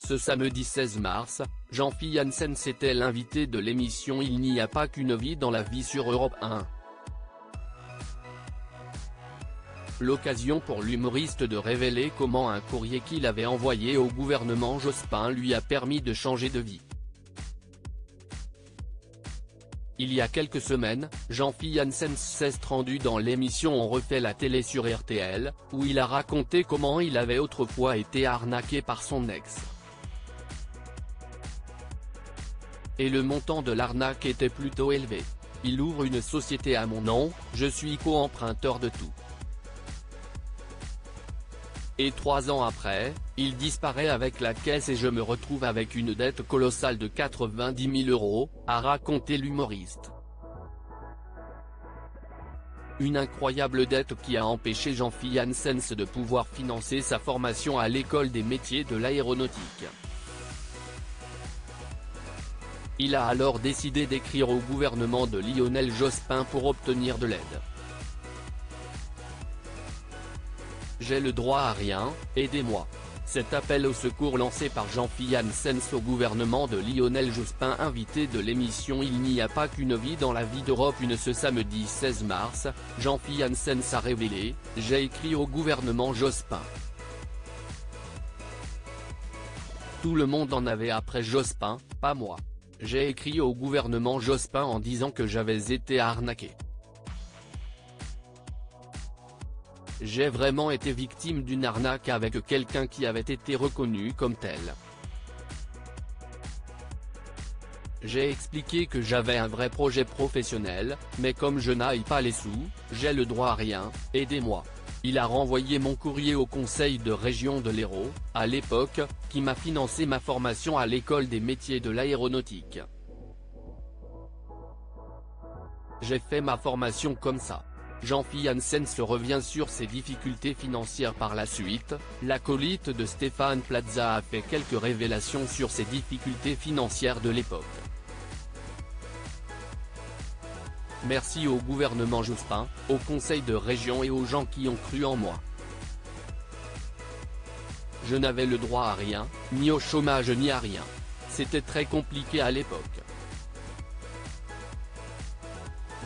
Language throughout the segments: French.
Ce samedi 16 mars, Jean-Philippe Janssen était l'invité de l'émission Il n'y a pas qu'une vie dans la vie sur Europe 1. L'occasion pour l'humoriste de révéler comment un courrier qu'il avait envoyé au gouvernement Jospin lui a permis de changer de vie. Il y a quelques semaines, Jean-Philippe Janssen s'est rendu dans l'émission On refait la télé sur RTL, où il a raconté comment il avait autrefois été arnaqué par son ex. Et le montant de l'arnaque était plutôt élevé. Il ouvre une société à mon nom, je suis co-emprunteur de tout. Et 3 ans après, il disparaît avec la caisse et je me retrouve avec une dette colossale de 90 000 €, a raconté l'humoriste. Une incroyable dette qui a empêché Jean-Philippe Janssen de pouvoir financer sa formation à l'école des métiers de l'aéronautique. Il a alors décidé d'écrire au gouvernement de Lionel Jospin pour obtenir de l'aide. J'ai le droit à rien, aidez-moi. Cet appel au secours lancé par Jean-Philippe Janssen au gouvernement de Lionel Jospin, invité de l'émission Il n'y a pas qu'une vie dans la vie d'Europe 1 ce samedi 16 mars, Jean-Philippe Janssen a révélé « J'ai écrit au gouvernement Jospin. Tout le monde en avait après Jospin, pas moi. J'ai écrit au gouvernement Jospin en disant que j'avais été arnaqué. J'ai vraiment été victime d'une arnaque avec quelqu'un qui avait été reconnu comme tel. J'ai expliqué que j'avais un vrai projet professionnel, mais comme je n'aille pas les sous, j'ai le droit à rien, aidez-moi. Il a renvoyé mon courrier au conseil de région de l'Hérault, à l'époque, qui m'a financé ma formation à l'école des métiers de l'aéronautique. J'ai fait ma formation comme ça. Jean-Philippe Janssen revient sur ses difficultés financières par la suite. L'acolyte de Stéphane Plaza a fait quelques révélations sur ses difficultés financières de l'époque. Merci au gouvernement Jospin, au conseil de région et aux gens qui ont cru en moi. Je n'avais le droit à rien, ni au chômage ni à rien. C'était très compliqué à l'époque.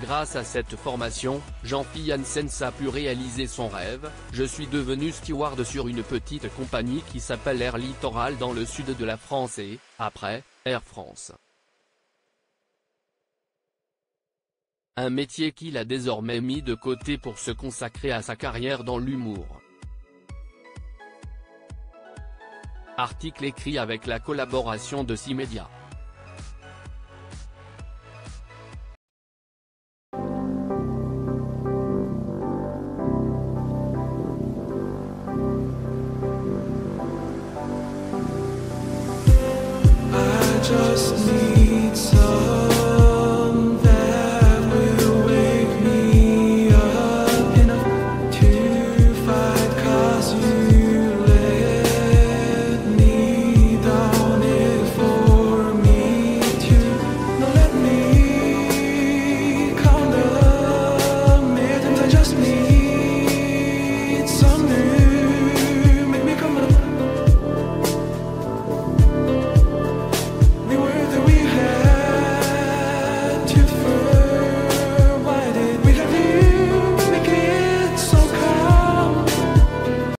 Grâce à cette formation, Jean-Philippe Janssen a pu réaliser son rêve. Je suis devenu steward sur une petite compagnie qui s'appelle Air Littoral dans le sud de la France et, après, Air France. Un métier qu'il a désormais mis de côté pour se consacrer à sa carrière dans l'humour. Article écrit avec la collaboration de 6 médias.